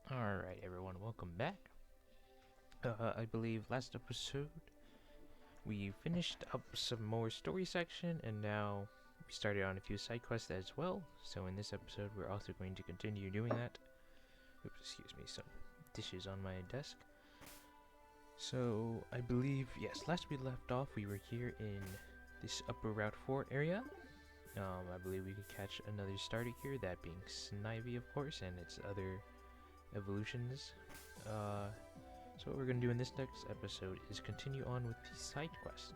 Alright everyone, welcome back. I believe last episode we finished up some more story section and now we started on a few side quests as well. So in this episode we're also going to continue doing that. Oops, excuse me, some dishes on my desk. So I believe, yes, last we left off we were here in this upper Route 4 area. I believe we could catch another starter here, that being Snivy of course, and its other evolutions. So what we're going to do in this next episode is continue on with the side quest.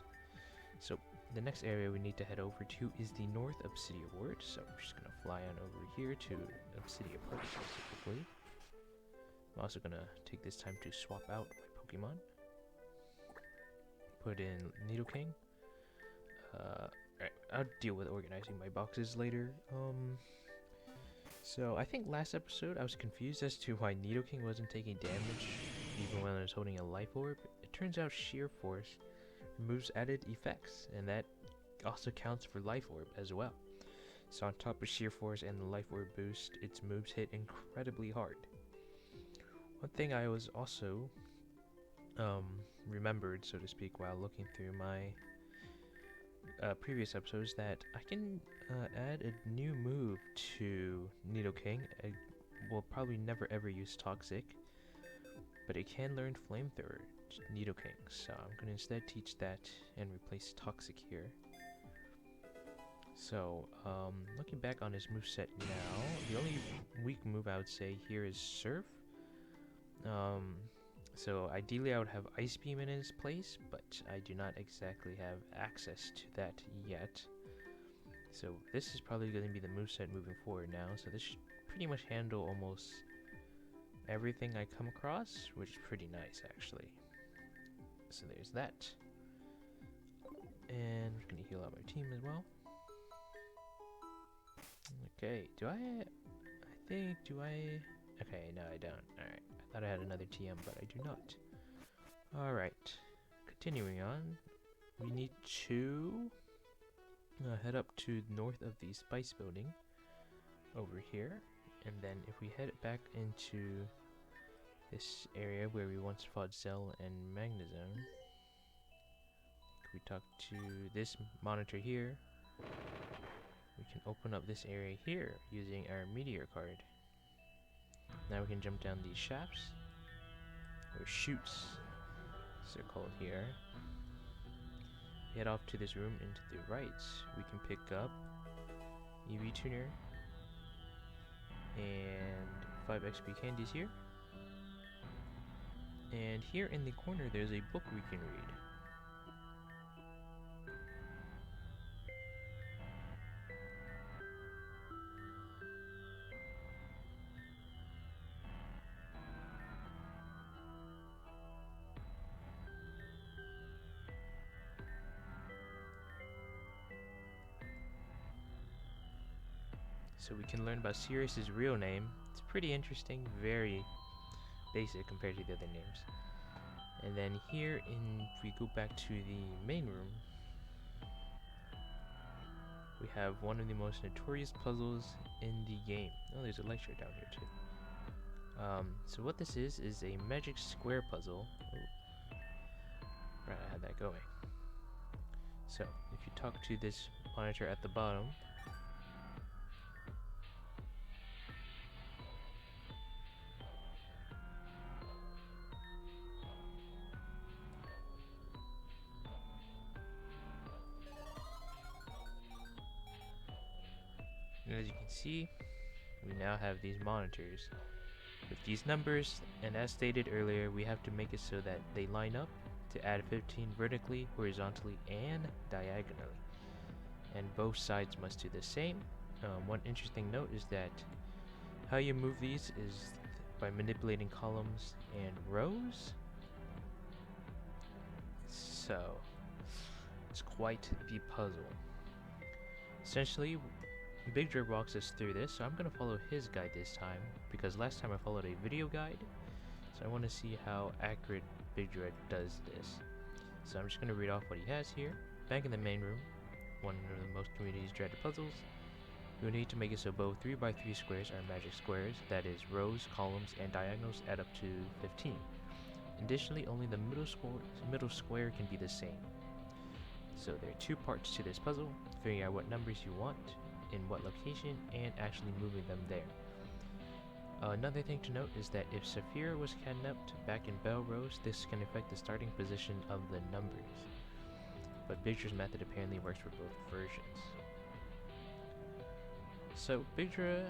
So the next area we need to head over to is the North Obsidia Ward. So we're just going to fly on over here to Obsidia Park specifically. I'm also going to take this time to swap out my Pokemon. Put in Nidoking. Alright, I'll deal with organizing my boxes later. So I think last episode I was confused as to why Nidoking wasn't taking damage even when I was holding a life orb. It turns out Sheer Force removes added effects, and that also counts for life orb as well. So on top of Sheer Force and the life orb boost, its moves hit incredibly hard. One thing I was also remembered, so to speak, while looking through my previous episodes, that I can add a new move to Nidoking. I will probably never ever use Toxic, but it can learn Flamethrower, Nidoking, so I'm going to instead teach that and replace Toxic here. So, looking back on his moveset now, the only weak move I would say here is Surf. So ideally I would have Ice Beam in its place, but I do not exactly have access to that yet. So this is probably going to be the moveset moving forward now, so this should pretty much handle almost everything I come across, which is pretty nice actually. So there's that. And we're going to heal out my team as well. Okay, okay, no I don't. Alright, I thought I had another TM, but I do not. Alright, continuing on, we need to head up to north of the Spice Building over here, and then if we head back into this area where we once fought Zell and Magnezone, we talk to this monitor here, we can open up this area here using our Meteor card. Now we can jump down these shafts, or chutes, as they're called here. Head off to this room, and to the right we can pick up EV Tuner and 5 XP candies here. And here in the corner there's a book we can read. So we can learn about Sirius's real name. It's pretty interesting, very basic compared to the other names. And then here if we go back to the main room, we have one of the most notorious puzzles in the game. Oh, there's a lecture down here too. So what this is a magic square puzzle. Oh, right, I had that going. So if you talk to this monitor at the bottom, and as you can see, we now have these monitors with these numbers, and as stated earlier, we have to make it so that they line up to add 15 vertically, horizontally, and diagonally. And both sides must do the same. One interesting note is that how you move these is by manipulating columns and rows. So it's quite the puzzle. Essentially, Big Drug walks us through this, so I'm going to follow his guide this time, because last time I followed a video guide, so I want to see how accurate Big Drug does this. So I'm just going to read off what he has here. Back in the main room, one of the most community's dreaded puzzles, You will need to make it so both 3x3 squares are magic squares, that is, rows, columns, and diagonals add up to 15. Additionally, only the middle square can be the same. So there are two parts to this puzzle: figuring out what numbers you want, in what location, and actually moving them there. Another thing to note is that if Saphira was kidnapped back in Belrose, this can affect the starting position of the numbers. But Bigdra's method apparently works for both versions. So Bigdra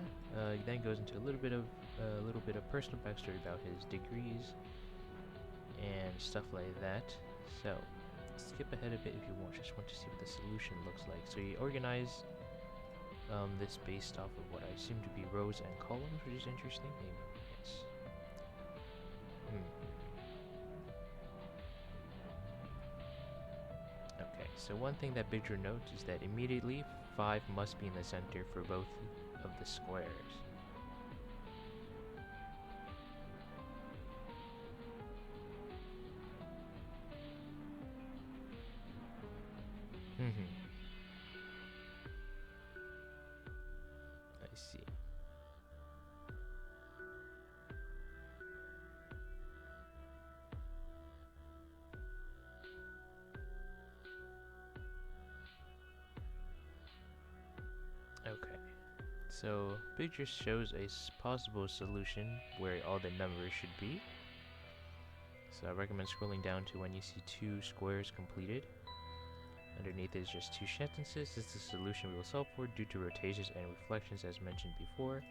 then goes into a little bit of personal backstory about his degrees and stuff like that. So skip ahead a bit if you want. Just want to see what the solution looks like. So you organize this based off of what I assume to be rows and columns, which is interesting. Maybe, yes. Okay, so one thing that Bigdra notes is that immediately 5 must be in the center for both of the squares. I see. Okay. So Bigdra shows a possible solution where all the numbers should be. So I recommend scrolling down to when you see 2 squares completed. Underneath is just 2 sentences. This is the solution we will solve for due to rotations and reflections as mentioned before.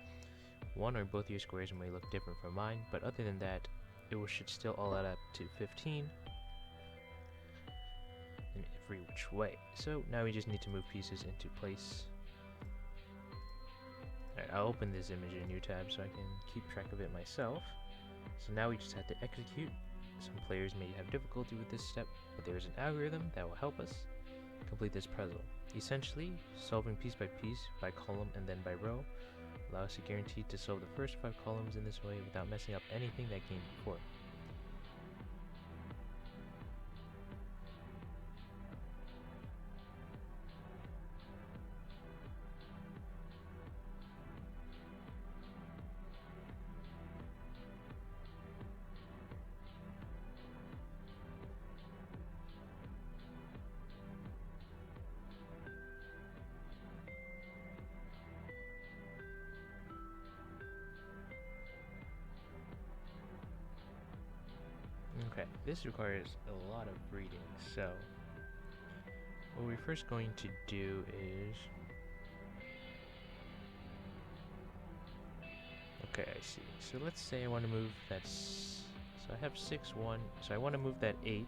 One or both of your squares may look different from mine, but other than that, it should still all add up to 15 in every which way. So now we just need to move pieces into place. Alright, I'll open this image in a new tab so I can keep track of it myself. So now we just have to execute. Some players may have difficulty with this step, but there is an algorithm that will help us complete this puzzle. Essentially, solving piece by piece, by column, and then by row, allow us to guarantee to solve the first 5 columns in this way without messing up anything that came before. Okay, this requires a lot of reading, so what we're first going to do is... Okay, I see. So let's say I want to move that... So I have 6, 1, so I want to move that 8 in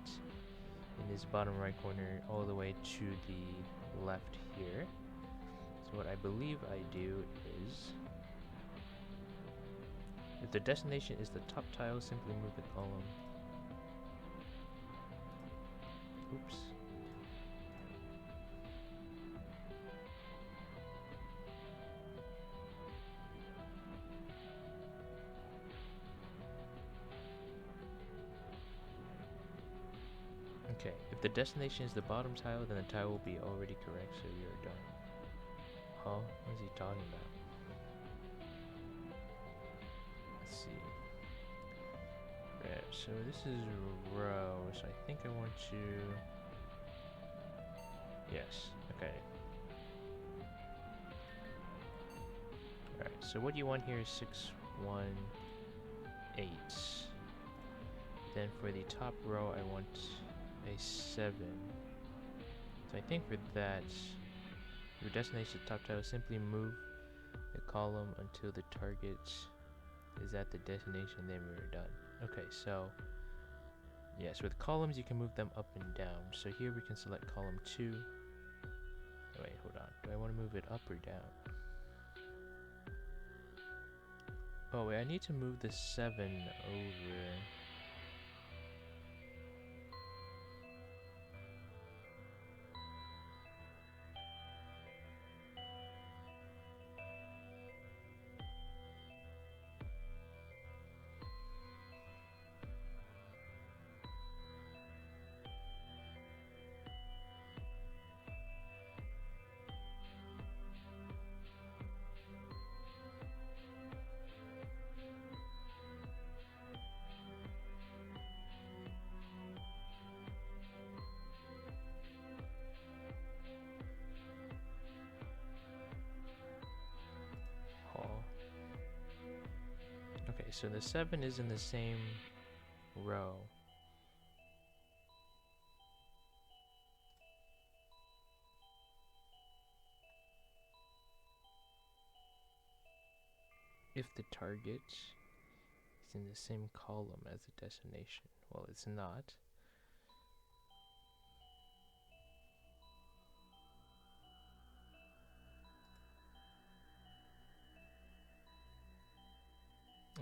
this bottom right corner all the way to the left here. So what I believe I do is... If the destination is the top tile, simply move the column. Oops. Okay, if the destination is the bottom tile, then the tile will be already correct, so we are done. Huh? What is he talking about? Let's see. Right, so this is a row, so I think I want to... Yes, okay. Alright, so what you want here is 6, 1, 8. Then for the top row, I want a 7. So I think for that, your destination top tile, simply move the column until the target is at the destination, then we're done. Okay, so yes, with columns you can move them up and down. So here we can select column 2. Oh, wait, hold on. Do I want to move it up or down? Oh wait, I need to move the 7 over. so the 7 is in the same row. If the target is in the same column as the destination. Well, it's not.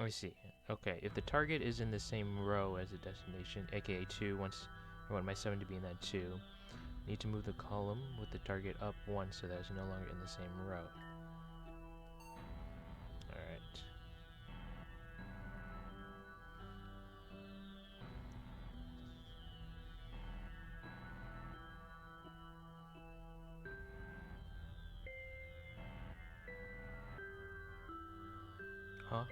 I see. Okay, if the target is in the same row as the destination, aka 2, I want my 7 to be in that 2, I need to move the column with the target up 1 so that it's no longer in the same row. Alright. Huh?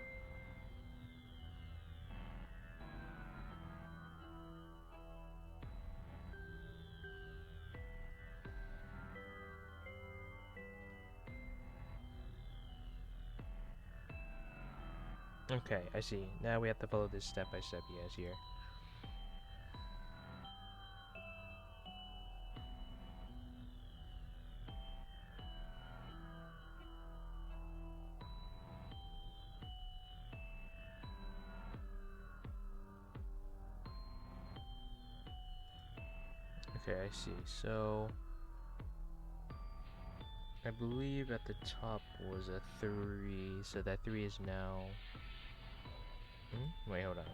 Okay, I see. Now we have to follow this step by step he has here. Okay, I see. So I believe at the top was a 3, so that 3 is now... Wait, hold on.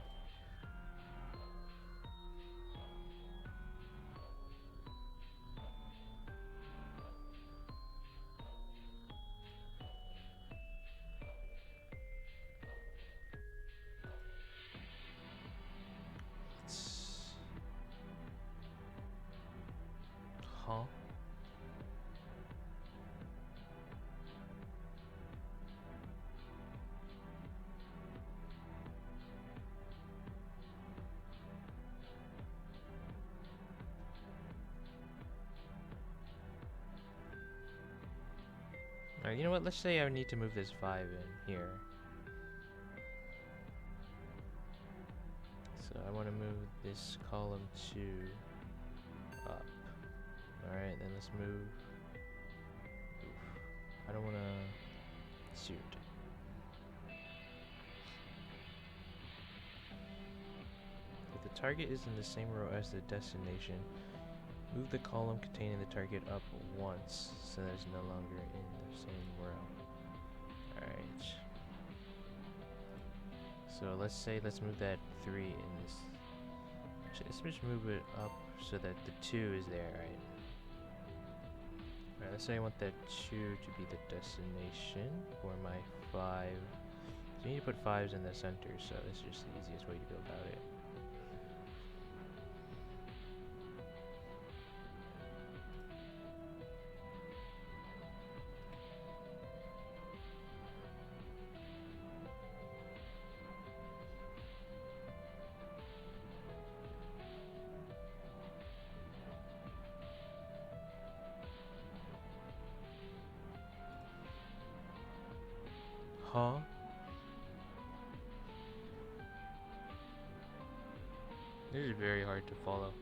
Huh? Alright, you know what? Let's say I need to move this 5 in here. So I want to move this column 2 up. Alright, then let's move... I don't want to... Shoot. If the target is in the same row as the destination, move the column containing the target up once, so that it's no longer in the same row. Alright. So let's move that 3 in this. Let's just move it up so that the 2 is there, right? Alright, let's say I want that 2 to be the destination for my 5. So you need to put 5s in the center, so it's just the easiest way to go about it. Huh? This is very hard to follow.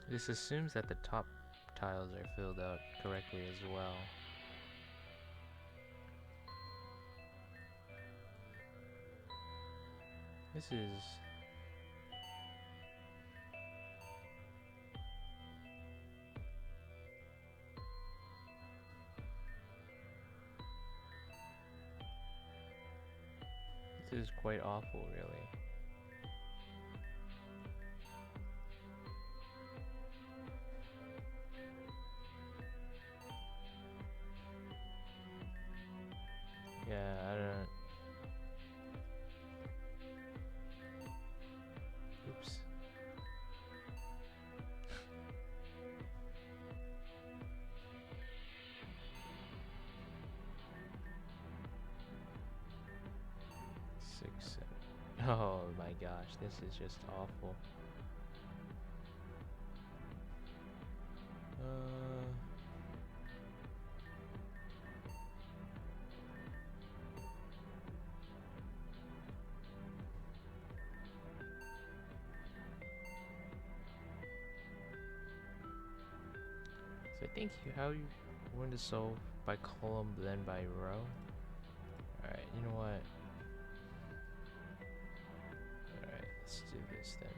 This assumes that the top tiles are filled out correctly as well. This is quite awful, really. Yeah, I don't... Oops. Oh my gosh, this is just awful. So I think how you want to solve by column then by row. Alright, you know what? Alright, let's do this then.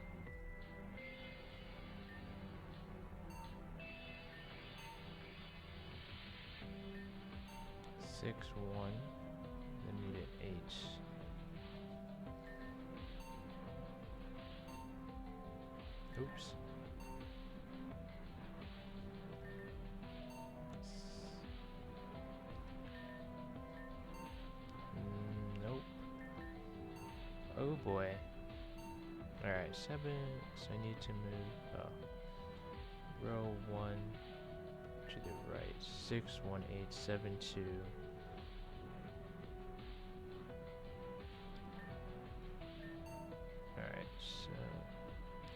Six, 1, then need an H. Oops. Nope. Oh boy. Alright, 7, so I need to move, row 1 to the right. 6, 1, 8, 7, 2. Alright, so...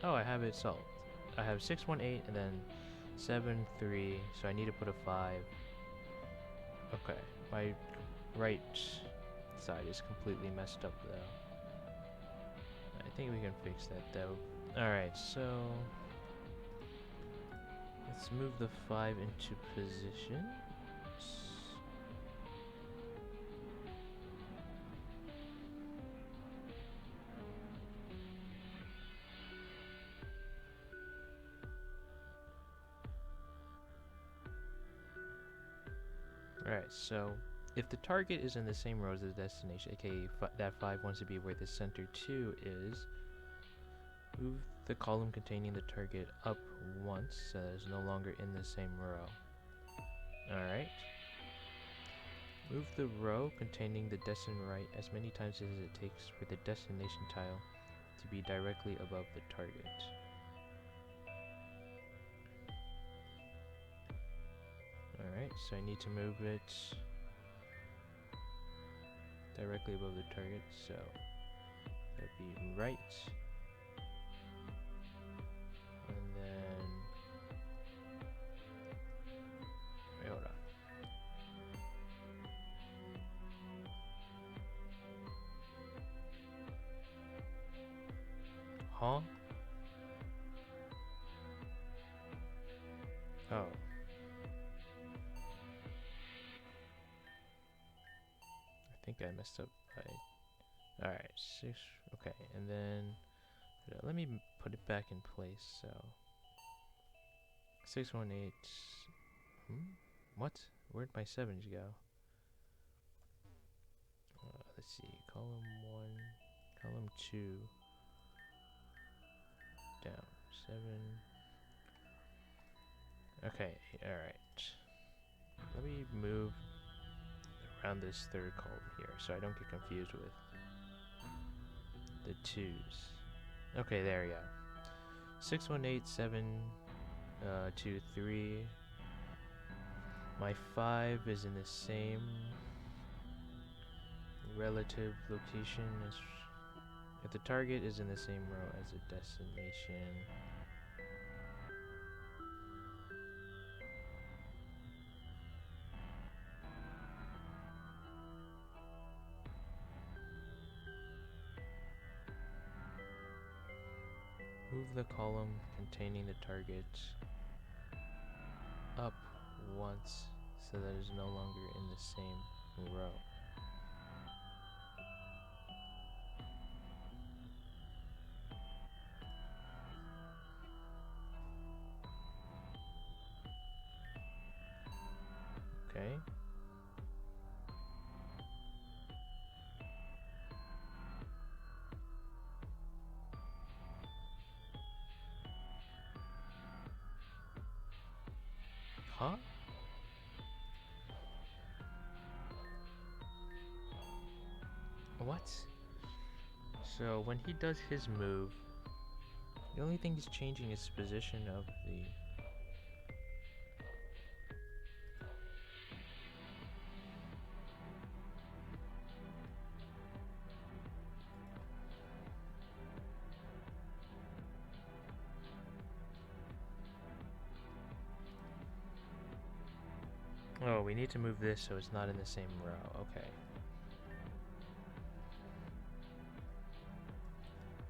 Oh, I have it solved. I have 6, 1, 8, and then 7, 3, so I need to put a 5. Okay, my right side is completely messed up though. I think we can fix that though. Alright, so... let's move the 5 into position. Alright, so if the target is in the same row as the destination, aka that 5 wants to be where the center 2 is, move the column containing the target up once so that it's no longer in the same row. Alright. Move the row containing the destined right as many times as it takes for the destination tile to be directly above the target. Alright, so I need to move it directly above the target, so that'd be right. And then... wait, hold on. Huh? Oh. I think I messed up by... alright, 6... okay, and then... let me put it back in place, so... 6, 1, 8... What? Where'd my 7s go? Let's see, column 1... column 2... down, 7... okay, alright. Let me move around this third column here so I don't get confused with the 2s. Okay, there we go. 6, 1, 8, 7, 2, 3. My 5 is in the same relative location as... if the target is in the same row as the destination. Move the column containing the target up once so that it's no longer in the same row. Okay. Huh? What? So when he does his move, the only thing he's changing is position of the... Oh, we need to move this so it's not in the same row. Okay.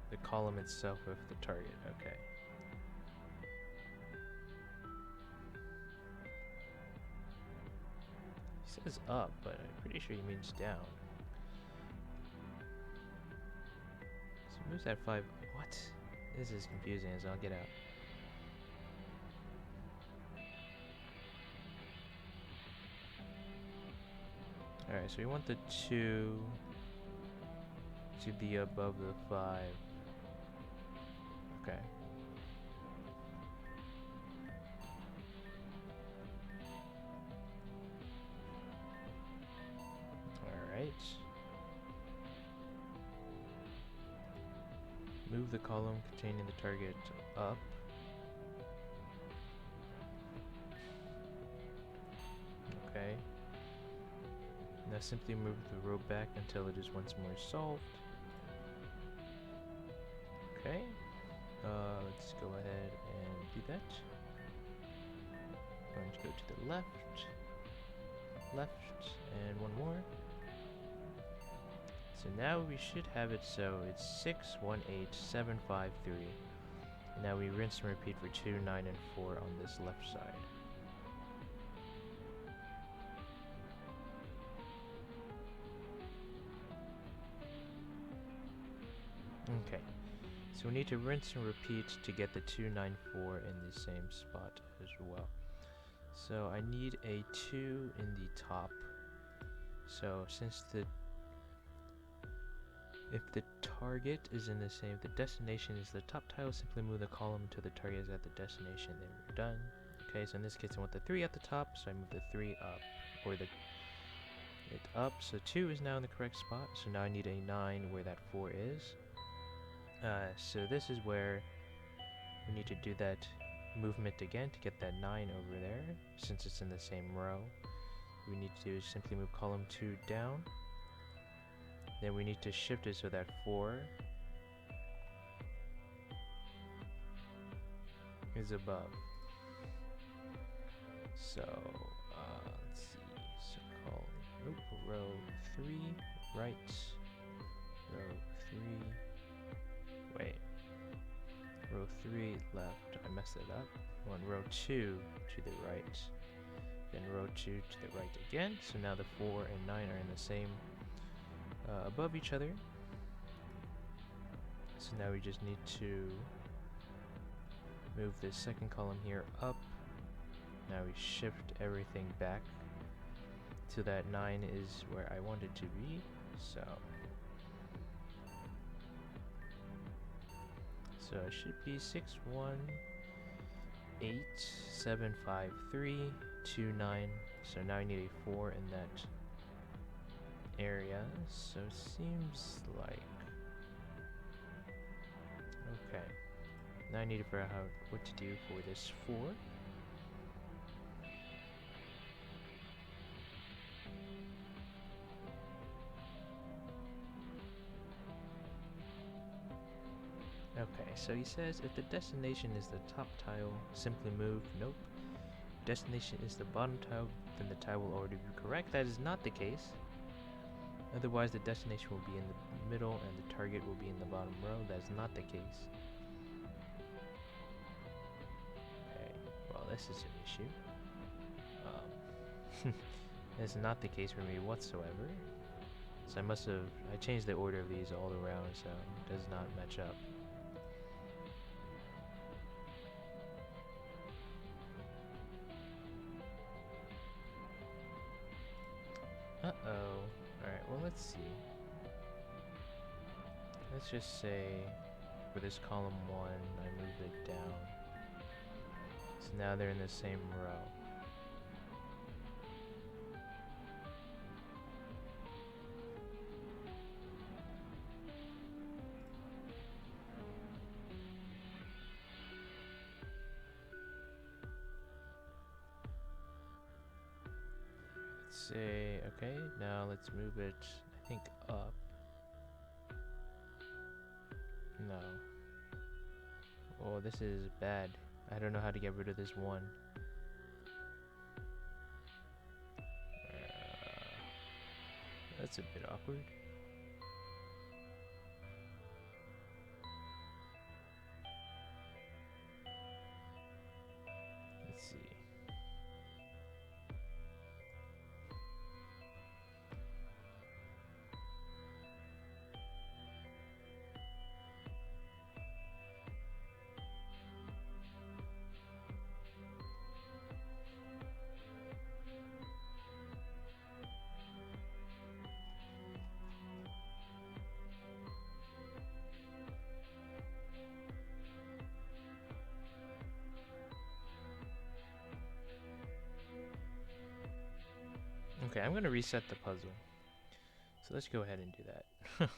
The column itself with the target. Okay. He says up, but I'm pretty sure he means down. So he moves that 5. What? This is confusing as I'll get out. Alright, so we want the 2 to be above the 5. Okay. Alright. Move the column containing the target up. Okay. Now simply move the row back until it is once more solved. Okay. Let's go ahead and do that. Going to go to the left, and one more. So now we should have it so it's 6, 1, 8, 7, 5, 3. Now we rinse and repeat for 2, 9, and 4 on this left side. Okay, so we need to rinse and repeat to get the 2, 9, 4 in the same spot as well. So I need a 2 in the top. So since if the target is in the same, the destination is the top tile, simply move the column until the target is at the destination, then we're done. Okay, so in this case I want the 3 at the top, so I move the 3 up, or it up, so 2 is now in the correct spot, so now I need a 9 where that 4 is. So this is where we need to do that movement again to get that 9 over there, since it's in the same row. We need to simply move column 2 down. Then we need to shift it so that 4 is above. So, let's see, so call row 3, right, row 3, wait, row 3 left, I messed it up, on row 2 to the right, then row 2 to the right again, so now the 4 and 9 are in the same, above each other. So now we just need to move this second column here up. Now we shift everything back to that 9 is where I want it to be. So it should be 6, 1, 8, 7, 5, 3, 2, 9. So now I need a 4 in that area. So it seems like okay. Now I need to figure out what to do for this 4. Okay, so he says if the destination is the top tile, simply move. Nope. Destination is the bottom tile, then the tile will already be correct. That is not the case. Otherwise, the destination will be in the middle and the target will be in the bottom row. That's not the case. Okay, well, this is an issue. It's not the case for me whatsoever. So I changed the order of these all around, so it does not match up. Uh-oh. Alright, well, let's see. Let's just say for this column 1, I moved it down. So now they're in the same row. Say, okay, now let's move it, I think, up. No. Oh, this is bad. I don't know how to get rid of this 1. That's a bit awkward. Let's see. Okay, I'm going to reset the puzzle. So let's go ahead and do that.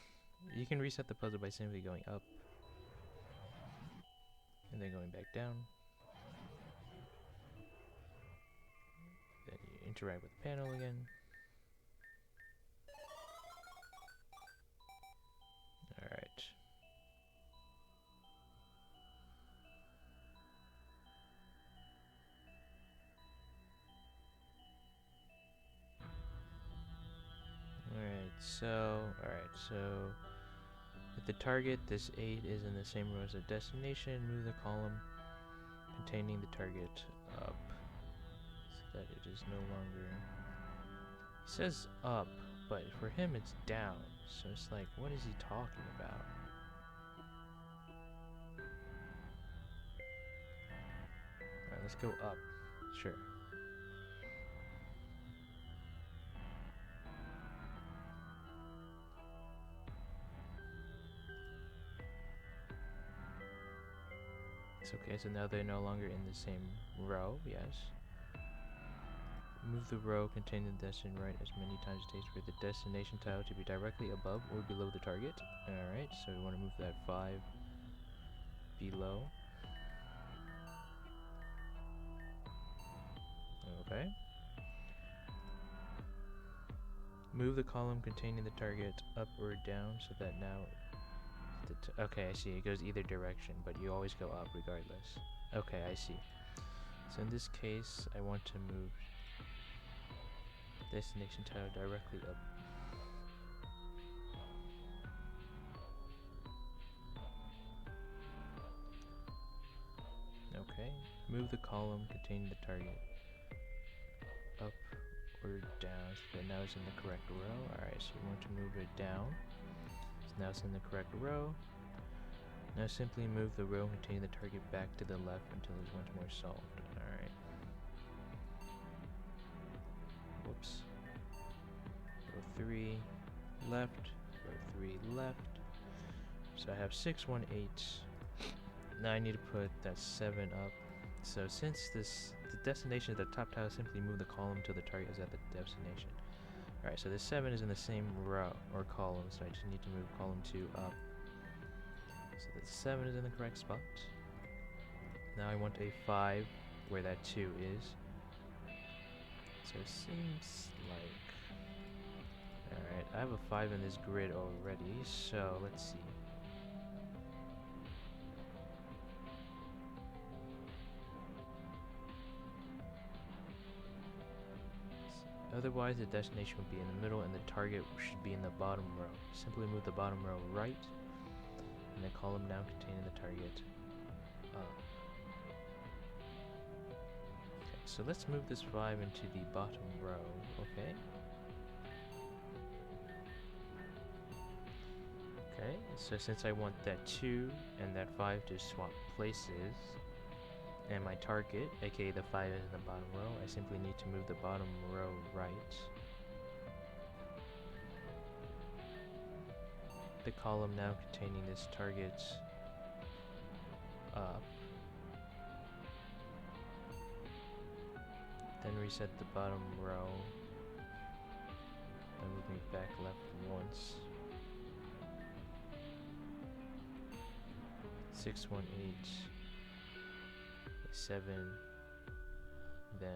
You can reset the puzzle by simply going up and then going back down. Then you interact with the panel again. Alright. So with the target, this 8 is in the same row as the destination. Move the column containing the target up so that it is no longer. It says up, but for him it's down. So it's like, what is he talking about? Alright, let's go up. Sure. It's okay, so now they're no longer in the same row, yes. Move the row containing the destination right as many times it takes for the destination tile to be directly above or below the target. Alright, so we want to move that 5 below. Okay. Move the column containing the target up or down so that now... okay, I see. It goes either direction, but you always go up regardless. Okay, I see. So in this case, I want to move destination tile directly up. Okay. Move the column containing the target up or down so that now it's in the correct row. Alright, so we want to move it down. So now it's in the correct row. Now simply move the row containing the target back to the left until it's once more solved. Alright. Whoops. Row 3 left, row 3 left. So I have 6, 1, 8. Now I need to put that 7 up. So since the destination is the top tile, simply move the column till the target is at the destination. Alright, so this 7 is in the same row or column, so I just need to move column 2 up. So that 7 is in the correct spot. Now I want a 5 where that 2 is. So it seems like... alright, I have a 5 in this grid already, so let's see. Otherwise, the destination would be in the middle and the target should be in the bottom row. Simply move the bottom row right, and the column now containing the target up. Okay, so let's move this 5 into the bottom row, okay? Okay, so since I want that 2 and that 5 to swap places, and my target, aka the 5 is in the bottom row, I simply need to move the bottom row right. The column now containing this target up. Then reset the bottom row. Then move me back left once. 6, 1, 8. 7, then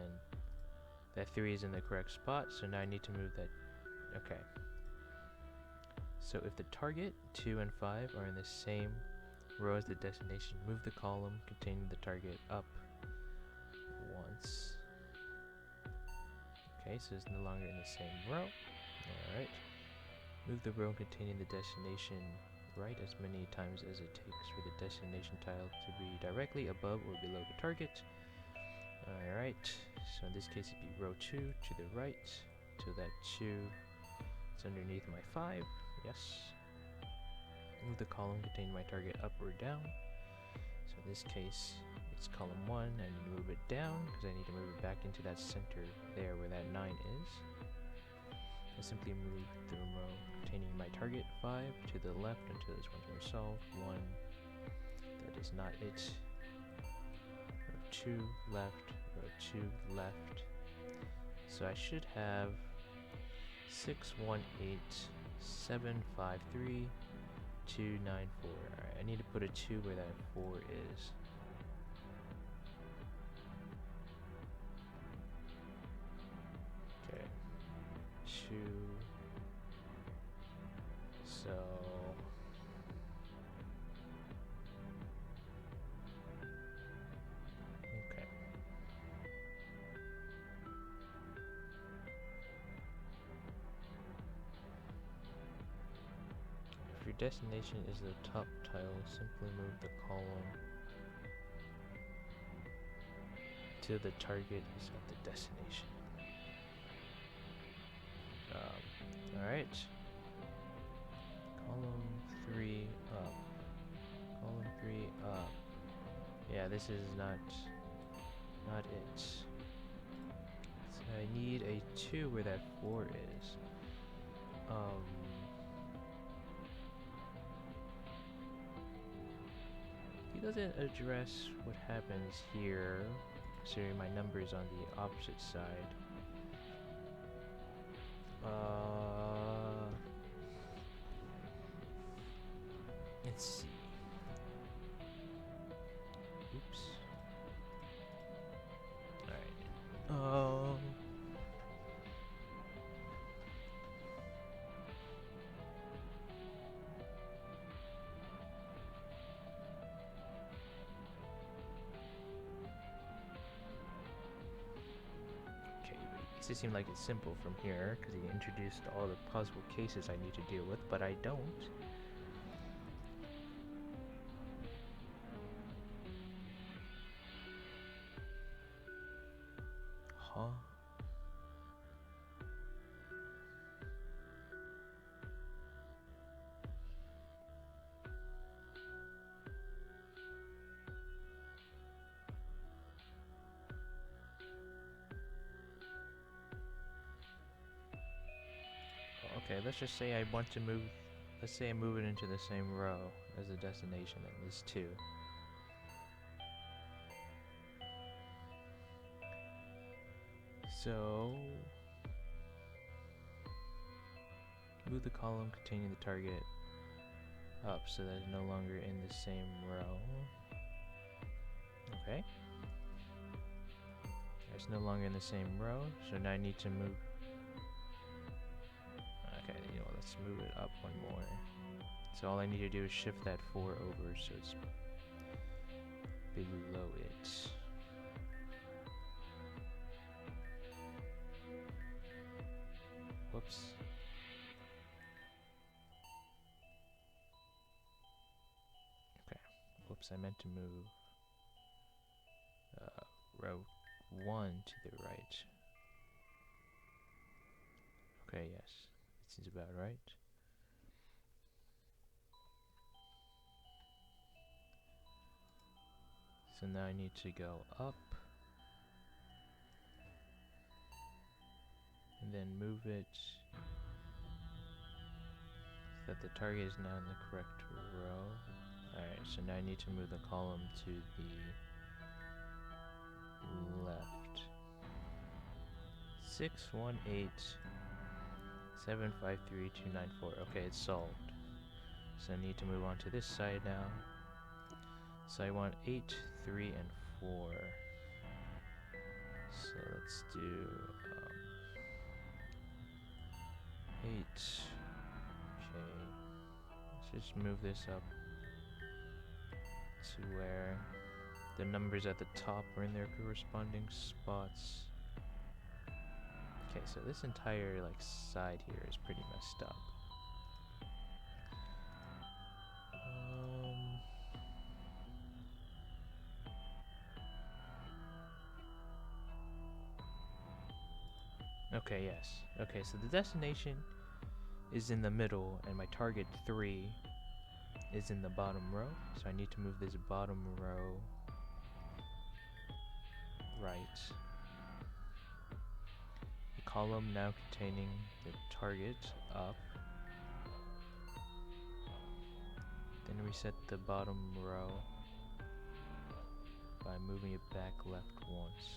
that 3 is in the correct spot, so now I need to move that. Okay, so if the target 2 and 5 are in the same row as the destination, move the column containing the target up once. Okay, so it's no longer in the same row. Alright, Move the row containing the destination right as many times as it takes for the destination tile to be directly above or below the target. Alright, so in this case it'd be row 2 to the right, till that 2 is underneath my 5, yes. Move the column containing my target up or down. So in this case, it's column 1, I need to move it down, because I need to move it back into that center there where that 9 is. I simply move the row containing my target 5 to the left until this one's resolved. 1, that is not it. Row 2 left, row 2 left. So I should have 6, 1, 8, 7, 5, 3, 2, 9, 4. Alright, I need to put a 2 where that 4 is. Okay. 2. So okay. If your destination is the top tile, simply move the column till the target is at the destination. Alright. Column 3 up. Column 3 up. Yeah, this is not it. So I need a 2 where that 4 is. He doesn't address what happens here, considering my numbers on the opposite side. Let's see. Oops. Alright. Okay, it makes it seem like it's simple from here, because he introduced all the possible cases I need to deal with, but I don't. Huh? Okay, let's just say I want to move, let's say I move it into the same row as the destination, and this 2. So, move the column containing the target up so that it's no longer in the same row. Okay. It's no longer in the same row, so now I need to move. Okay, you know, let's move it up 1 more. So all I need to do is shift that 4 over so it's below it. Whoops. Okay. Whoops, I meant to move row 1 to the right. Okay, yes. It seems about right. So now I need to go up. And then move it so that the target is now in the correct row. Alright, so now I need to move the column to the left. 6, 1, 8, 7, 5, 3, 2, 9, 4. Okay, it's solved. So I need to move on to this side now. So I want 8, 3, and 4. So let's do 8. Okay. Let's just move this up to where the numbers at the top are in their corresponding spots. Okay, so this entire like side here is pretty messed up. Okay, yes. Okay, so the destination is in the middle, and my target 3 is in the bottom row. So I need to move this bottom row right. The column now containing the target up. Then reset the bottom row by moving it back left once.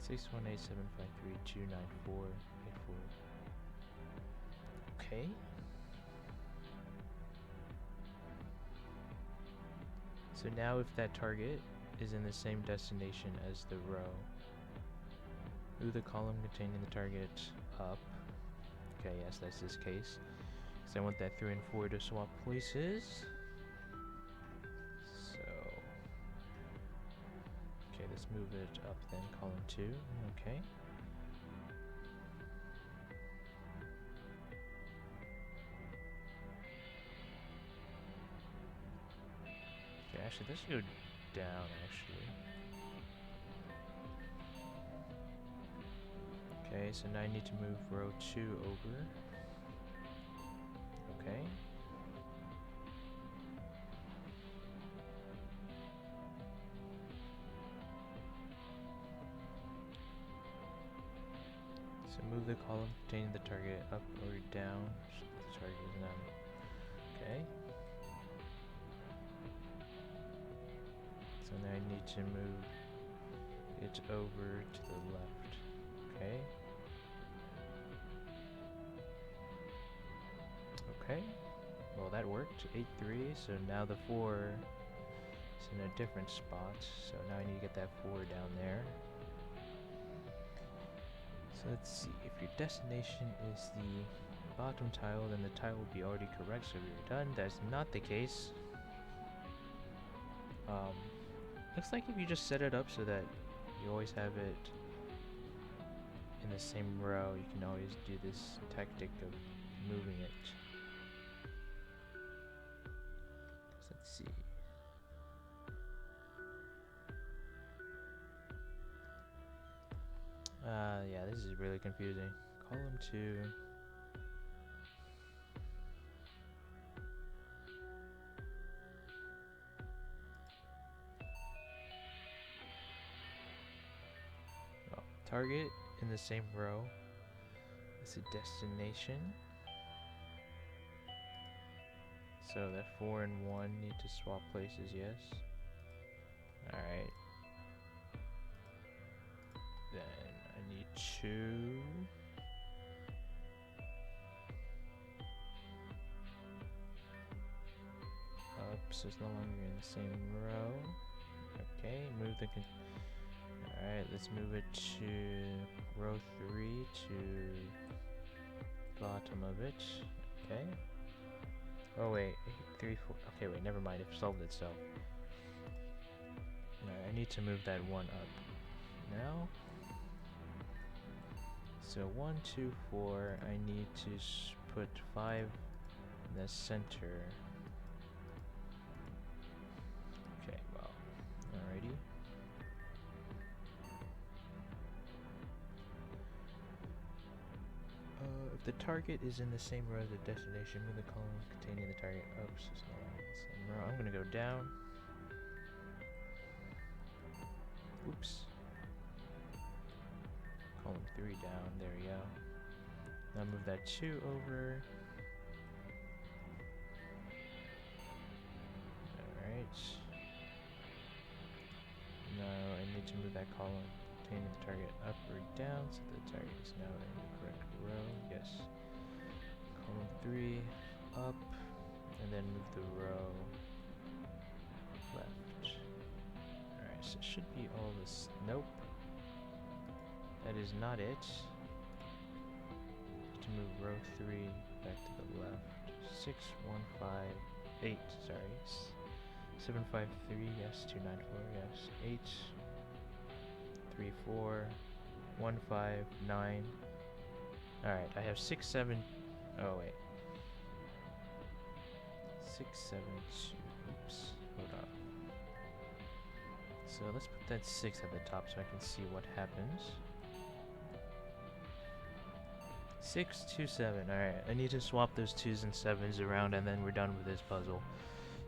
Six 18753 294 84. Okay. So now if that target is in the same destination as the row, move the column containing the target up. Okay, yes, that's this case. So I want that 3 and 4 to swap places. So, okay, let's move it up then, column 2. Okay. Okay, actually, let's go down, actually. Okay, so now I need to move row 2 over. Okay. So move the column containing the target up or down. The target is now. Okay. So now I need to move it over to the left. Okay. Okay. Well, that worked. 8-3. So now the 4 is in a different spot. So now I need to get that 4 down there. So let's see. If your destination is the bottom tile, then the tile will be already correct. So we're done. That's not the case. Looks like if you just set it up so that you always have it in the same row, you can always do this tactic of moving it. So let's see. Yeah, this is really confusing. Column 2. Target in the same row as the destination. So that 4 and 1 need to swap places, yes. Alright. Then I need 2. Up, so it's no longer in the same row. Okay, move the alright, let's move it to row 3 to bottom of it. Okay. Oh wait, 3, 4. Okay, wait, never mind. It solved itself. Alright, I need to move that 1 up now. So 1, 2, 4. I need to put 5 in the center. Okay, well, alrighty. If the target is in the same row as the destination, move the column containing the target up. So it's not in the same row. I'm gonna go down. Oops. Column 3 down. There we go. Now move that 2 over. Alright. Now I need to move that column containing the target up or down, so the target is now in the correct row. Yes. Column 3 up, and then move the row left. Alright, so it should be all this. Nope. That is not it. To move row 3 back to the left. 6, 1, 5, 8, sorry. 7, 5, 3, yes. 2, 9, 4, yes. 8, 3, 4, 1, 5, 9. Alright, I have 6, 7. Oh, wait. 6, 7, 2. Oops. Hold on. So let's put that 6 at the top so I can see what happens. 6, 2, 7. Alright, I need to swap those 2s and 7s around and then we're done with this puzzle.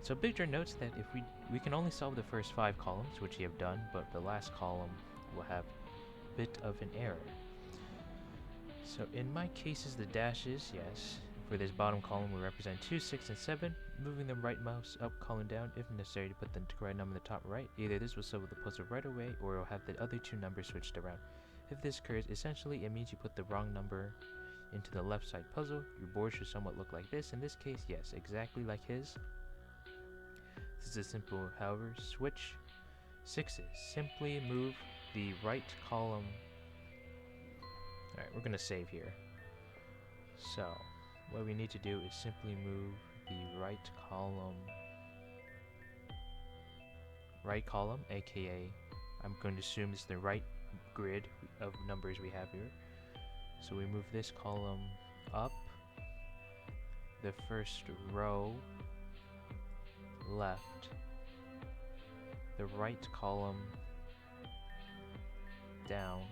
So Bigger notes that if we can only solve the first 5 columns, which you have done, but the last column will have a bit of an error. So in my cases, the dashes, yes. For this bottom column will represent 2, 6, and 7, moving them right mouse up, column down, if necessary to put the correct number in the top right. Either this will solve the puzzle right away, or it will have the other 2 numbers switched around. If this occurs, essentially it means you put the wrong number into the left side puzzle. Your board should somewhat look like this. In this case, yes, exactly like his. This is a simple, however, switch. 6s. Simply move the right column. Alright, we're going to save here. So, what we need to do is simply move the right column, aka, I'm going to assume it's the right grid of numbers we have here. So we move this column up, the first row left, the right column down,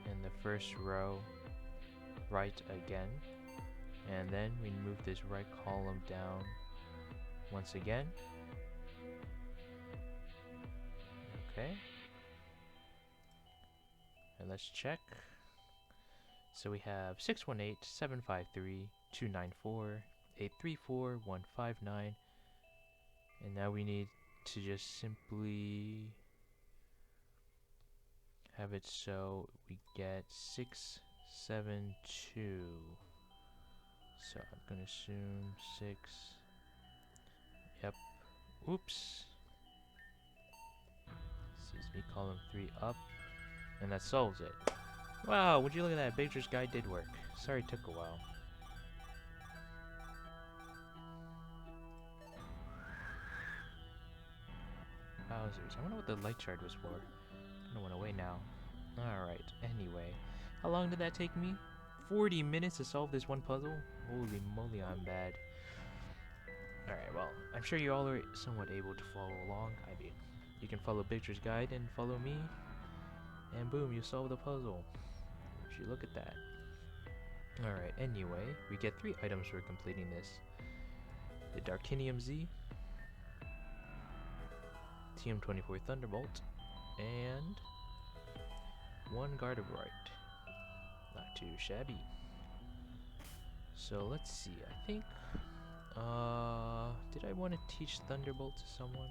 and the first row right again, and then we move this right column down once again. Okay, and let's check. So we have 618, 753, 294, 834, 159, and now we need to just simply have it so we get 6, 7, 2. So I'm gonna assume 6. Yep. Oops. Seems to be column 3 up, and that solves it. Wow, would you look at that? Bigger's guide did work. Sorry it took a while. Bowsers. I wonder what the light shard was for. Kinda went away now. Alright, anyway. How long did that take me? 40 minutes to solve this one puzzle? Holy moly, I'm bad. Alright, well, I'm sure you all are somewhat able to follow along. I mean, you can follow Bigger's guide and follow me. And boom, you solve the puzzle. Would you look at that? Alright, anyway, we get 3 items for completing this. The Darkinium-Z, TM24 Thunderbolt, and 1 Gardevoirite. Not too shabby. So let's see, I think, did I want to teach Thunderbolt to someone?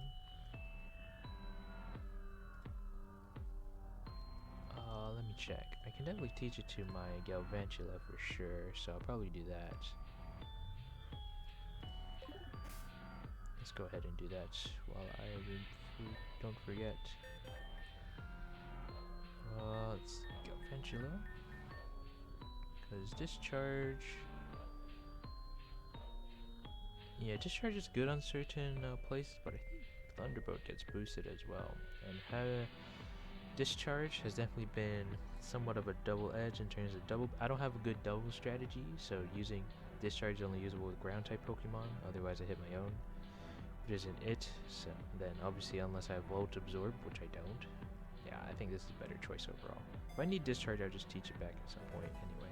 Let me check. I can definitely teach it to my Galvantula for sure, so I'll probably do that. Let's go ahead and do that while I don't forget. Let's Galvantula. Because Discharge... Yeah, Discharge is good on certain places, but I think Thunderbolt gets boosted as well. And Discharge has definitely been somewhat of a double edge in terms of double. I don't have a good double strategy, so using Discharge is only usable with ground type Pokemon, otherwise I hit my own, which isn't it. So then obviously unless I have Volt Absorb, which I don't, yeah, I think this is a better choice overall. If I need Discharge, I'll just teach it back at some point anyway.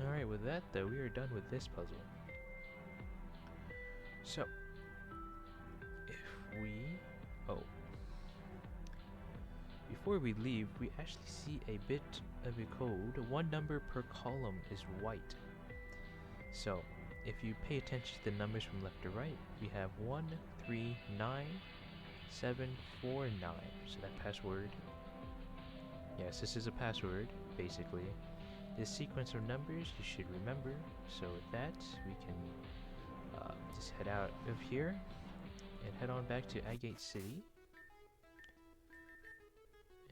Alright, with that though, we are done with this puzzle. So, if we... before we leave, we actually see a bit of a code. 1 number per column is white. So, if you pay attention to the numbers from left to right, we have 1, 3, 9, 7, 4, 9. So that password, yes, this is a password, basically. This sequence of numbers you should remember. So with that, we can just head out of here and head on back to Agate City.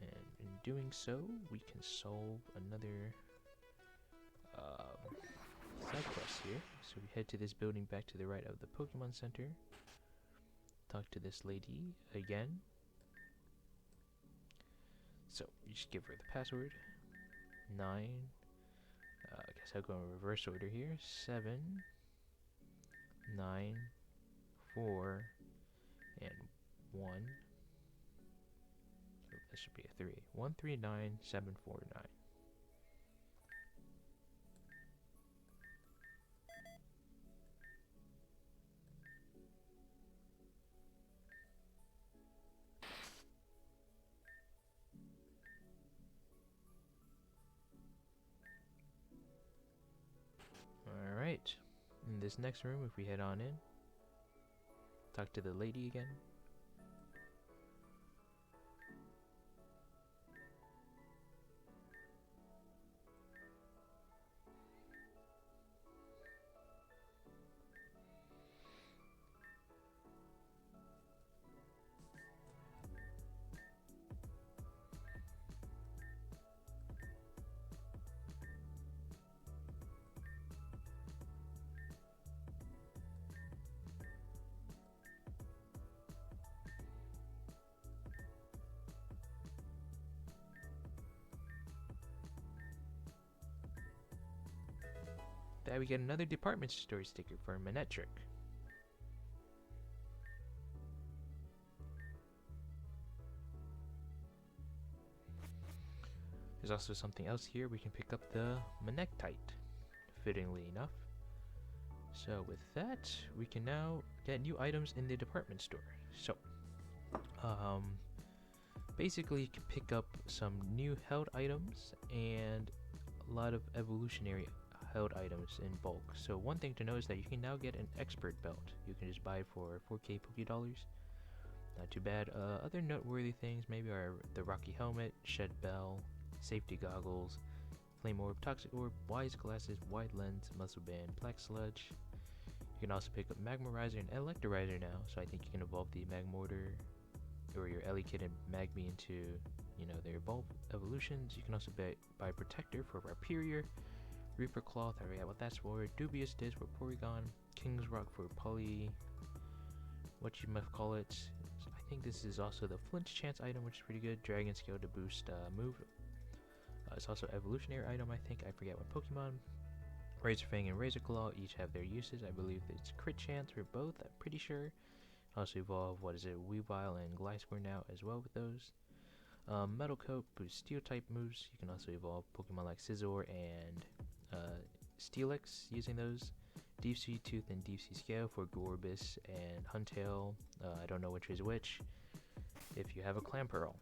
And in doing so, we can solve another side quest here. So we head to this building back to the right of the Pokemon Center. Talk to this lady again. So you just give her the password. 9. I guess I'll go in reverse order here. 7, 9, 4, and 1. So that should be a 3. 139749. Alright. In this next room, if we head on in, talk to the lady again. That we get another department store sticker for Manetric. There's also something else here. We can pick up the Manectite, fittingly enough. So with that, we can now get new items in the department store. So, basically you can pick up some new held items and a lot of evolutionary held items in bulk. So one thing to know is that you can now get an expert belt. You can just buy it for 4k Poké Dollars. Not too bad. Other noteworthy things maybe are the Rocky Helmet, Shed Bell, Safety Goggles, Flame Orb, Toxic Orb, Wise Glasses, Wide Lens, Muscle Band, Black Sludge. You can also pick up Magmarizer and Electrolyzer now, so I think you can evolve the Magmortar or your Elekid and Magby into, you know, their evolutions. You can also buy Protector for Rhyperior, Reaper Cloth, I forget what that's for, Dubious Disc for Porygon, King's Rock for Poly, what you might call it. So I think this is also the Flinch Chance item, which is pretty good. Dragon Scale to boost move. It's also evolutionary item, I think. I forget what Pokemon. Razor Fang and Razor Claw each have their uses. I believe it's Crit Chance for both, I'm pretty sure. Also evolve, what is it, Weavile and Gliscor now as well with those. Metal Coat boosts Steel type moves. You can also evolve Pokemon like Scizor and Steelix using those. Deep Sea Tooth and Deep Sea Scale for Gorbis and Huntail. I don't know which is which if you have a Clamperl.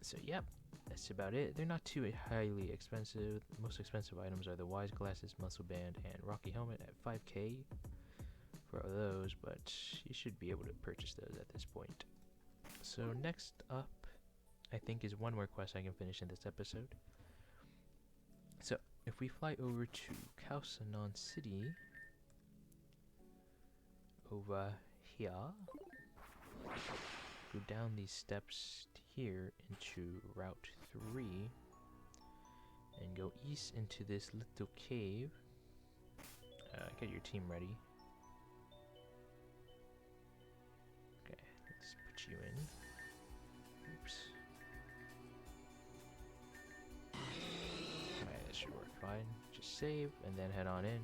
So yep, that's about it. They're not too highly expensive. The most expensive items are the Wise Glasses, Muscle Band, and Rocky Helmet at 5k for those, but you should be able to purchase those at this point. So next up, I think, is one more quest I can finish in this episode. So if we fly over to Kausanon City, over here, go down these steps here into Route 3, and go east into this little cave. Get your team ready. Okay, let's put you in. Oops. Alright, that should work fine. Just save and then head on in.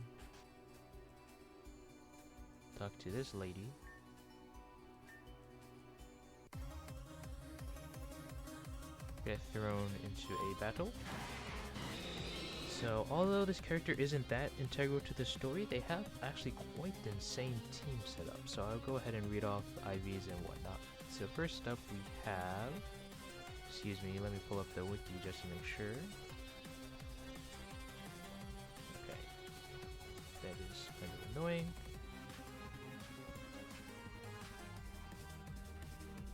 Talk to this lady. Get thrown into a battle. So, although this character isn't that integral to the story, they have actually quite the insane team set up. So I'll go ahead and read off IVs and whatnot. So first up we have, excuse me, let me pull up the wiki just to make sure. Okay, that is kind of annoying.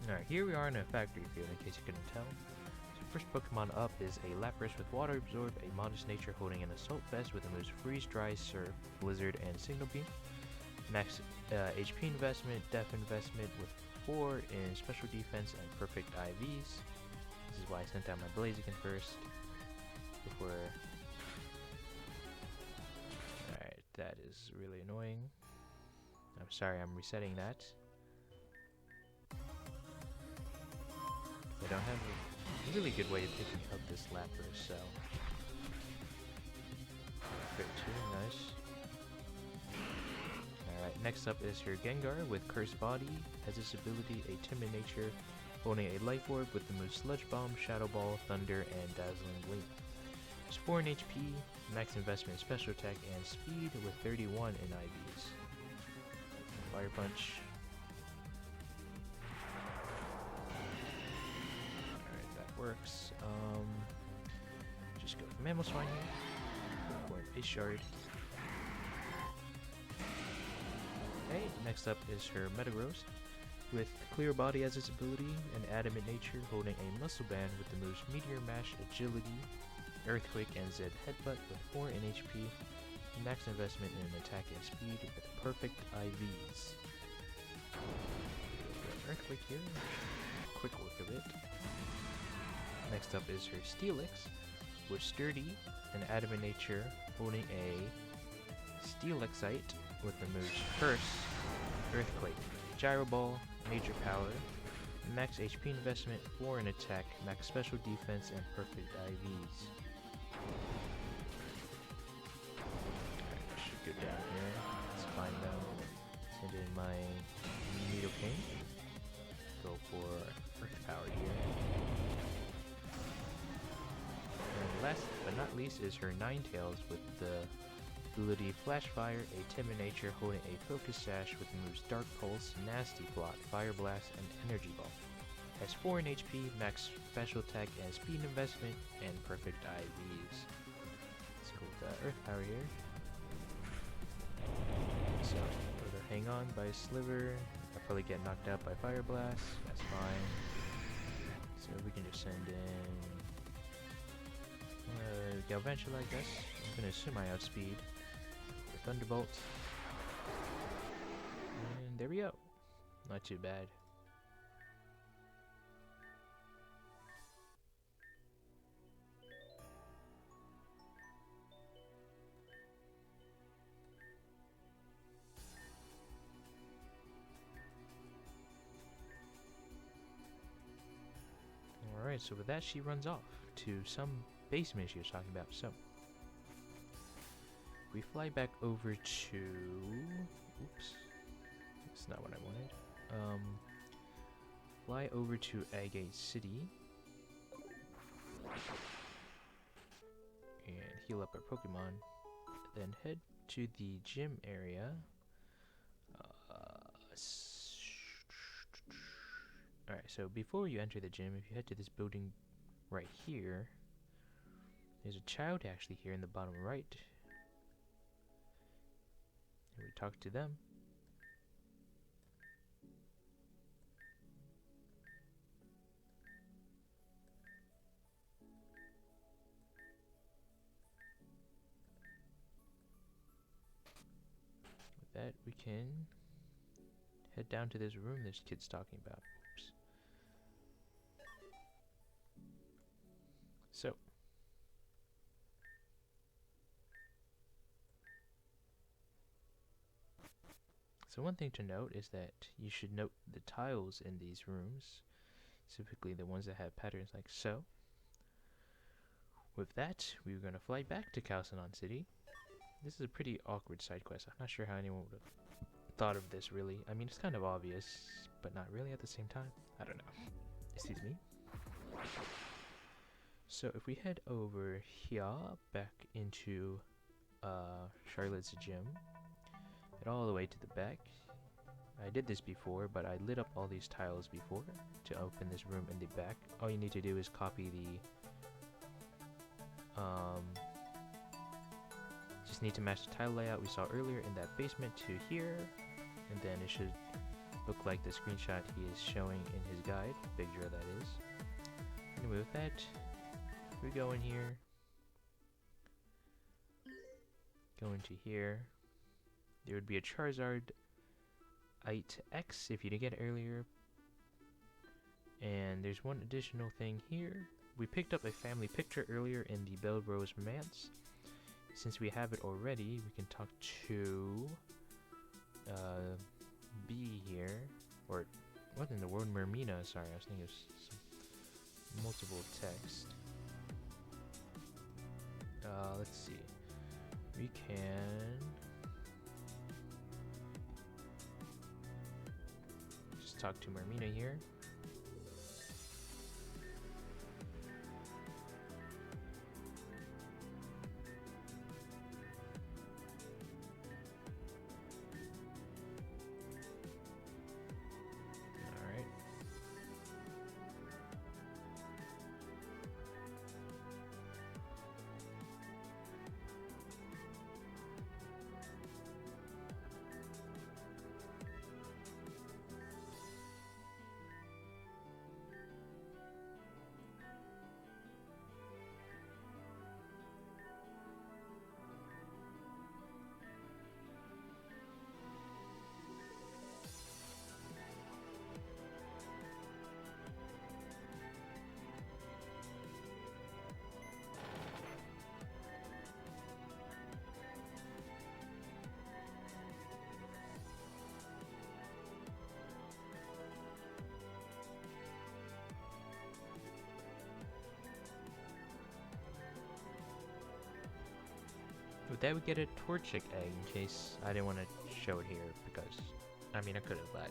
Alright, here we are in a factory field in case you couldn't tell. First Pokemon up is a Lapras with Water Absorb, a modest nature holding an Assault Vest with the moves Freeze, Dry, Surf, Blizzard, and Signal Beam. Max HP investment, Def investment with 4 in Special Defense and Perfect IVs. This is why I sent out my Blaziken first. Before... Alright, that is really annoying. I'm sorry, I'm resetting that. I don't have a really good way of picking up this Lapras, so... Crit 2, nice. Alright, next up is her Gengar with Cursed Body. Has its ability a Timid Nature, holding a Life Orb with the moves Sludge Bomb, Shadow Ball, Thunder, and Dazzling Gleam. It's 4 in HP, max investment in Special Attack and Speed with 31 in IVs. Fire Punch. Alright, that works. Just go with Mamoswine here. Go for Base Shard. Okay, next up is her Metagross, with Clear Body as its ability, and Adamant Nature, holding a Muscle Band with the moves Meteor Mash, Agility, Earthquake, and Z Headbutt with 4 in HP, max investment in attack and speed with perfect IVs. Earthquake here, quick work of it. Next up is her Steelix, with Sturdy and Adamant Nature, holding a Steelixite with the moves Curse, Earthquake, Gyro Ball, Major Power, max HP investment, 4 in attack, max special defense, and perfect IVs. Alright, I should go down here. Let's find them. Send in my Nidoking. Go for Earth Power here. And last but not least is her Ninetales with the ability Flash Fire, a Timid Nature, holding a Focus Sash with the moves Dark Pulse, Nasty Plot, Fire Blast, and Energy Ball. Has 4 in HP, max special attack and speed investment, and perfect IVs. Let's go with Earth Power here. So, further hang on by Sliver. I'll probably get knocked out by Fire Blast. That's fine. So we can just send in Galvantula, I guess. I'm gonna assume I outspeed. Thunderbolt. And there we go. Not too bad. Alright, so with that she runs off to some basement she was talking about. So we fly back over to, oops, that's not what I wanted. Fly over to Agate City and heal up our Pokemon, then head to the gym area. Alright, so before you enter the gym, if you head to this building right here, there's a child actually here in the bottom right. And we talk to them. With that, we can head down to this room this kid's talking about. Oops. So one thing to note is that you should note the tiles in these rooms, specifically the ones that have patterns like so. With that, we're going to fly back to Calcenon City. This is a pretty awkward side quest. I'm not sure how anyone would have thought of this really. I mean, it's kind of obvious, but not really at the same time. I don't know. Excuse me. So if we head over here, back into Charlotte's gym, head all the way to the back. I did this before, but I lit up all these tiles before to open this room in the back. All you need to do is copy the just need to match the tile layout we saw earlier in that basement to here, and then it should look like the screenshot he is showing in his guide, big draw that is. Anyway, with that, we go in here, go into here. There would be a Charizard X if you didn't get it earlier. And there's one additional thing here. We picked up a family picture earlier in the Belrose Manse. Since we have it already, we can talk to B here. Or what in the world? Mermina, sorry, I was thinking of some multiple text. Let's see. We can talk to Mermina here. With that, we get a Torchic egg, in case I didn't want to show it here, because, I mean, I could have, but...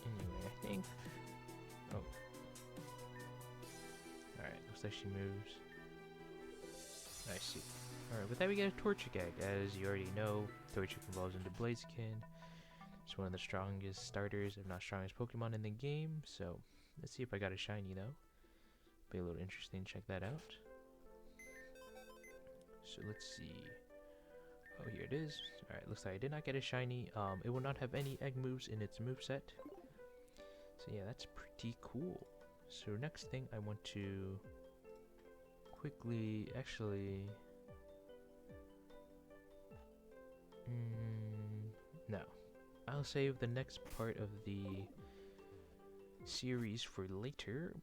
Anyway, I think... Oh. Alright, looks like she moves. I see. Alright, with that, we get a Torchic egg. As you already know, Torchic evolves into Blaziken. It's one of the strongest starters, if not strongest Pokemon in the game, so... Let's see if I got a shiny, though. Be a little interesting, check that out. So let's see. Oh, here it is. Alright, looks like I did not get a shiny. It will not have any egg moves in its moveset. So yeah, that's pretty cool. So next thing I want to quickly, actually... no. I'll save the next part of the series for later.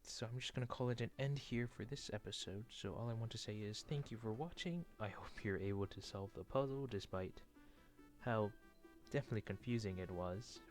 So I'm just going to call it an end here for this episode. So all I want to say is thank you for watching. I hope you're able to solve the puzzle despite how definitely confusing it was